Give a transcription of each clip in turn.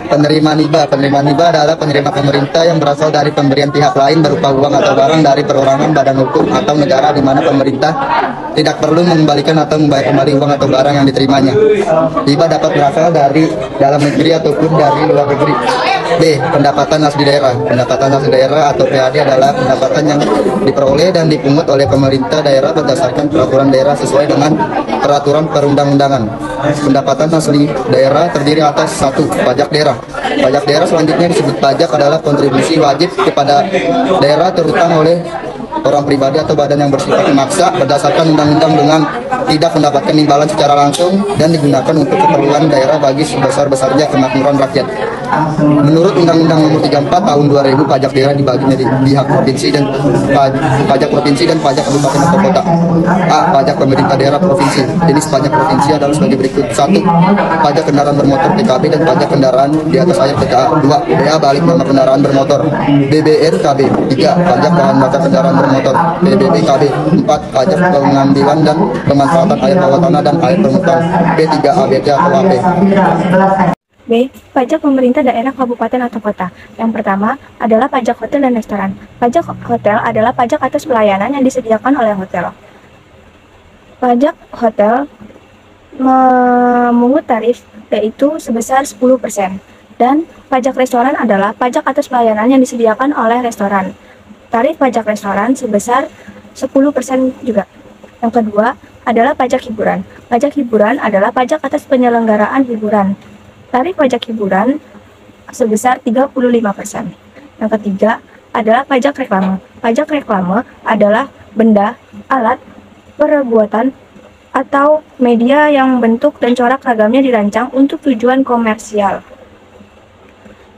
Penerima hibah adalah penerima pemerintah yang berasal dari pemberian pihak lain berupa uang atau barang dari perorangan, badan hukum, atau negara di mana pemerintah tidak perlu mengembalikan atau membayar kembali uang atau barang yang diterimanya. Hibah dapat berasal dari dalam negeri ataupun dari luar negeri. B. Pendapatan asli daerah. Pendapatan asli daerah atau PAD adalah pendapatan yang diperoleh dan dipungut oleh pemerintah daerah berdasarkan peraturan daerah sesuai dengan peraturan perundang-undangan. Pendapatan asli daerah terdiri atas 1. Pajak daerah. Pajak daerah selanjutnya disebut pajak adalah kontribusi wajib kepada daerah terutama oleh orang pribadi atau badan yang bersifat memaksa berdasarkan undang-undang dengan tidak mendapatkan imbalan secara langsung dan digunakan untuk keperluan daerah bagi sebesar-besarnya kemakmuran rakyat. Menurut Undang-Undang Nomor 34 Tahun 2000, pajak daerah dibagi menjadi pihak provinsi dan pajak provinsi dan pajak kabupaten atau kota. A. Pajak pemerintah daerah provinsi. Jenis pajak provinsi adalah sebagai berikut: 1. Pajak kendaraan bermotor PKB dan pajak kendaraan di atas air PKA. 2. BA balik nama kendaraan bermotor BBNKB. 3. Pajak bahan bakar kendaraan bermotor PBBKB. 4. Pajak pengambilan dan pemanfaatan air bawah tanah dan air permukaan P3 ABT atau AP. B. Pajak pemerintah daerah, kabupaten, atau kota. Yang pertama adalah pajak hotel dan restoran. Pajak hotel adalah pajak atas pelayanan yang disediakan oleh hotel. Pajak hotel memungut tarif yaitu sebesar 10%. Dan pajak restoran adalah pajak atas pelayanan yang disediakan oleh restoran. Tarif pajak restoran sebesar 10% juga. Yang kedua adalah pajak hiburan. Pajak hiburan adalah pajak atas penyelenggaraan hiburan. Tarif pajak hiburan sebesar 35%. Yang ketiga adalah pajak reklame. Pajak reklame adalah benda, alat, perbuatan, atau media yang bentuk dan corak ragamnya dirancang untuk tujuan komersial.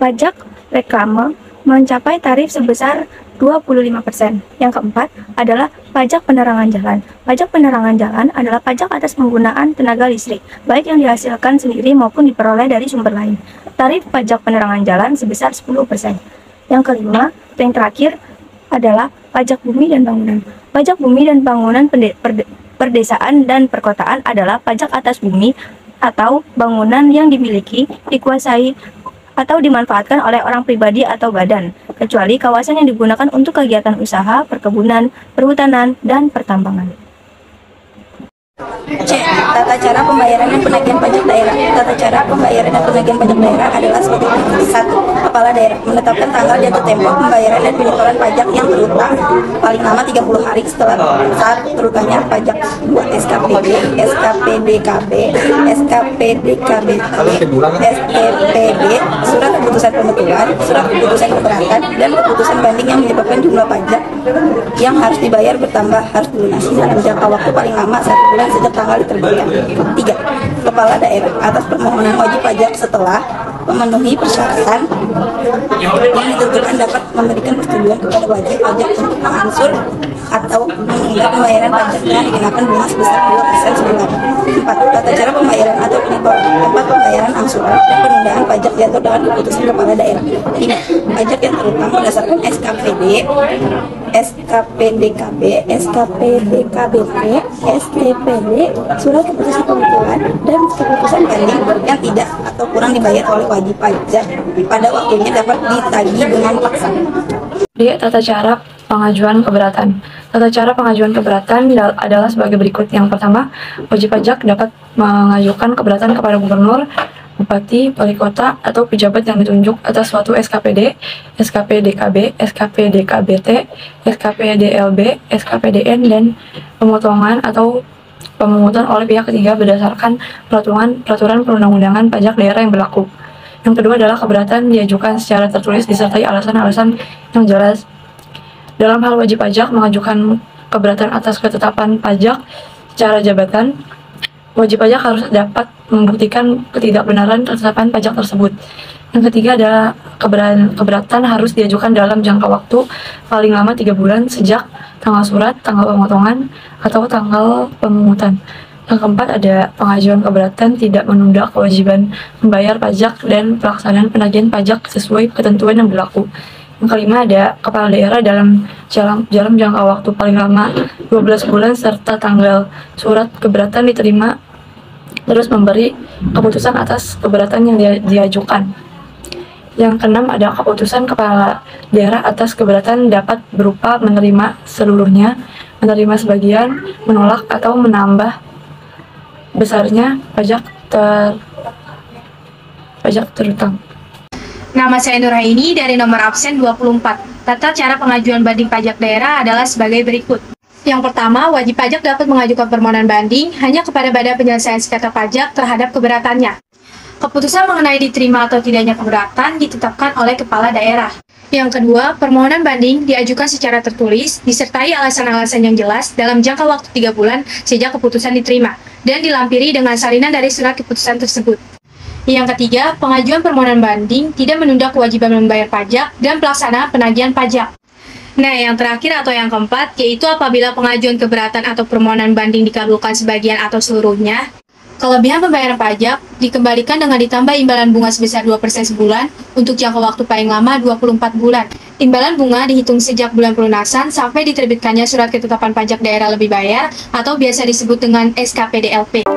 Pajak reklame mencapai tarif sebesar 25%. Yang keempat adalah pajak penerangan jalan. Pajak penerangan jalan adalah pajak atas penggunaan tenaga listrik, baik yang dihasilkan sendiri maupun diperoleh dari sumber lain. Tarif pajak penerangan jalan sebesar 10%. Yang kelima, yang terakhir adalah pajak bumi dan bangunan. Pajak bumi dan bangunan perdesaan dan perkotaan adalah pajak atas bumi atau bangunan yang dimiliki, dikuasai, atau dimanfaatkan oleh orang pribadi atau badan, kecuali kawasan yang digunakan untuk kegiatan usaha, perkebunan, perhutanan, dan pertambangan. C. Tata cara pembayaran dan penagihan pajak daerah. Tata cara pembayaran dan penagihan pajak daerah adalah sebagai berikut. 1. Kepala daerah menetapkan tanggal jatuh tempo pembayaran dan penyetoran pajak yang berutang paling lama 30 hari setelah saat terutangnya pajak. 2. SKPD, SKPDKB, SKPDKBT, SKPD, surat keputusan pembetulan, surat keputusan keberatan, dan keputusan banding yang menyebabkan jumlah pajak yang harus dibayar bertambah harus dilunasi dalam jangka waktu paling lama 1 bulan sejak tanggal diterbitkan. 3. Kepala daerah atas permohonan wajib pajak setelah memenuhi persyaratan yang ditentukan dapat memberikan persetujuan kepada wajib pajak untuk mengangsur atau menunda pembayaran pajak dengan dikenakan bunga sebesar 2% sebulan. 4. Tata cara pembayaran atau tempat pembayaran angsuran dan penundaan pajak diatur dengan keputusan kepala daerah. 5. Pajak yang terutang berdasarkan SKPD, SKPDKB, SKPDKBT, SKPD, surat keputusan pembetulan, dan keputusan banding yang tidak atau kurang dibayar oleh wajib pajak pada waktunya dapat ditagih dengan paksa. D. Tata cara pengajuan keberatan. Tata cara pengajuan keberatan adalah sebagai berikut. Yang pertama, wajib pajak dapat mengajukan keberatan kepada gubernur, bupati, wali kota, atau pejabat yang ditunjuk atas suatu SKPD, SKPDKB, SKPDKBT, SKPDLB, SKPDN, dan pemotongan atau pemungutan oleh pihak ketiga berdasarkan peraturan perundang-undangan pajak daerah yang berlaku. Yang kedua adalah keberatan diajukan secara tertulis disertai alasan-alasan yang jelas. Dalam hal wajib pajak mengajukan keberatan atas ketetapan pajak secara jabatan, wajib pajak harus dapat membuktikan ketidakbenaran ketetapan pajak tersebut. Yang ketiga adalah keberatan harus diajukan dalam jangka waktu paling lama 3 bulan sejak tanggal surat, tanggal pemotongan, atau tanggal pemungutan. Yang keempat ada pengajuan keberatan tidak menunda kewajiban membayar pajak dan pelaksanaan penagihan pajak sesuai ketentuan yang berlaku. Yang kelima ada kepala daerah dalam jangka waktu paling lama 12 bulan serta tanggal surat keberatan diterima terus memberi keputusan atas keberatan yang diajukan. Yang keenam ada keputusan kepala daerah atas keberatan dapat berupa menerima seluruhnya, menerima sebagian, menolak atau menambah besarnya pajak terutang. Nama saya Nuraini dari nomor absen 24. Tata cara pengajuan banding pajak daerah adalah sebagai berikut. Yang pertama, wajib pajak dapat mengajukan permohonan banding hanya kepada Badan Penyelesaian Sengketa Pajak terhadap keberatannya. Keputusan mengenai diterima atau tidaknya keberatan ditetapkan oleh kepala daerah. Yang kedua, permohonan banding diajukan secara tertulis, disertai alasan-alasan yang jelas dalam jangka waktu 3 bulan sejak keputusan diterima, dan dilampiri dengan salinan dari surat keputusan tersebut. Yang ketiga, pengajuan permohonan banding tidak menunda kewajiban membayar pajak dan pelaksanaan penagihan pajak. Nah, yang terakhir atau yang keempat, yaitu apabila pengajuan keberatan atau permohonan banding dikabulkan sebagian atau seluruhnya, kelebihan pembayaran pajak dikembalikan dengan ditambah imbalan bunga sebesar 2% sebulan untuk jangka waktu paling lama 24 bulan. Imbalan bunga dihitung sejak bulan pelunasan sampai diterbitkannya surat ketetapan pajak daerah lebih bayar atau biasa disebut dengan SKPDLP.